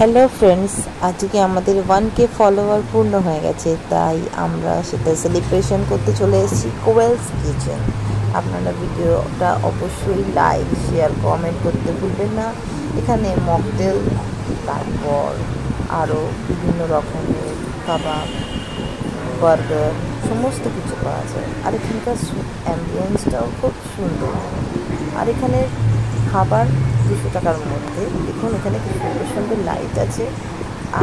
Hello friends, আজকে আমাদের 1K follower পূর্ণ হয়ে গেছে, তাই আমরা সেটা সেলিব্রেশন করতে চলে এসেছি কোয়েলস কিচেন। আপনারা ভিডিওটা অবশ্যই লাইক, শেয়ার, কমেন্ট করতে ভুলবেন না। এখানে মকটেল, তারপর আরও বিভিন্ন রকমের কাবাব, বার্গার সমস্ত কিছু পাওয়া যায়। আর এখানকার অ্যাম্বিয়েন্সটাও খুব সুন্দর। আর এখানে খাবার 200 টাকার মধ্যে। দেখুন এখানে কি সুন্দর সুন্দর লাইট আছে।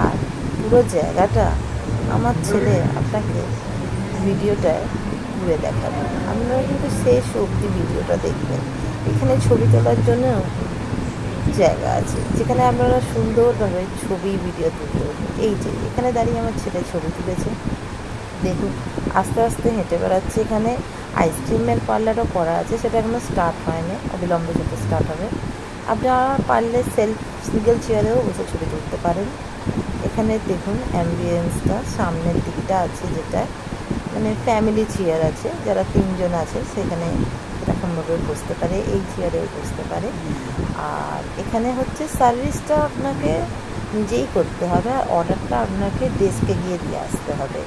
আর পুরো জায়গাটা আমার ছেলে আপনাকে ভিডিওটায় ঘুরে দেখাবে, আপনারা কিন্তু শেষ অবধি ভিডিওটা দেখবেন। এখানে ছবি তোলার জন্য জায়গা আছে, যেখানে আপনারা সুন্দরভাবে ছবি ভিডিও তুলতে পারবেন। এই যে এখানে দাঁড়িয়ে আমার ছেলে ছবি তুলেছে, দেখুন আস্তে আস্তে হেঁটে বেড়াচ্ছে। এখানে আইসক্রিমের পার্লারও করা আছে, সেটা এখনো স্টার্ট হয়নি, অবিলম্বে সেটা স্টার্ট হবে। আপনারা পারলে সিঙ্গেল চেয়ারেও বসে ছবি তুলতে পারেন। এখানে দেখুন অ্যাম্বিয়েন্সটা সামনের দিকটা আছে, যেটা মানে ফ্যামিলি চেয়ার আছে, যারা 3 জন আছে সেখানে এরকমভাবে বসতে পারে, এই চেয়ারেও বসতে পারে। আর এখানে হচ্ছে সার্ভিসটা আপনাকে নিজেই করতে হবে, আর অর্ডারটা আপনাকে ডেস্কে গিয়ে দিয়ে আসতে হবে।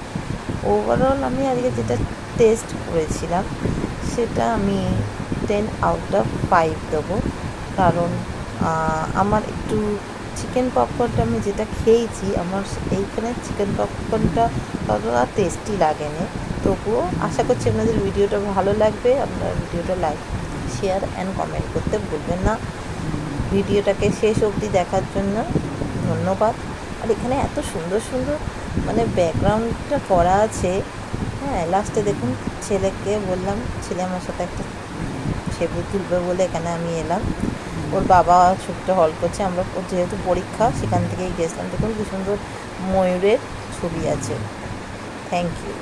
ওভারঅল আমি আজকে যেটা টেস্ট করেছিলাম সেটা আমি 10 আউট অফ 5 দেবো। কারণ আমার একটু চিকেন পপকর্নটা আমি যেটা খেয়েছি, আমার এইখানে চিকেন পপকর্নটা ততটা টেস্টি লাগেনি। তবুও আশা করছি আপনাদের ভিডিওটা ভালো লাগবে। আপনারা ভিডিওটা লাইক, শেয়ার অ্যান্ড কমেন্ট করতে ভুলবেন না। ভিডিওটাকে শেষ অবধি দেখার জন্য ধন্যবাদ। আর এখানে এত সুন্দর সুন্দর মানে ব্যাকগ্রাউন্ডটা করা আছে। হ্যাঁ, লাস্টে দেখুন ছেলেকে বললাম, ছেলে আমার সাথে একটা ছবি তুলবে বলে এখানে আমি এলাম। ওর বাবা ছোট্ট হল করছে, আমরা যেহেতু পরীক্ষা সেখান থেকেই গেছিলাম। দেখুন কি সুন্দর ময়ূরের ছবি আছে। Thank you.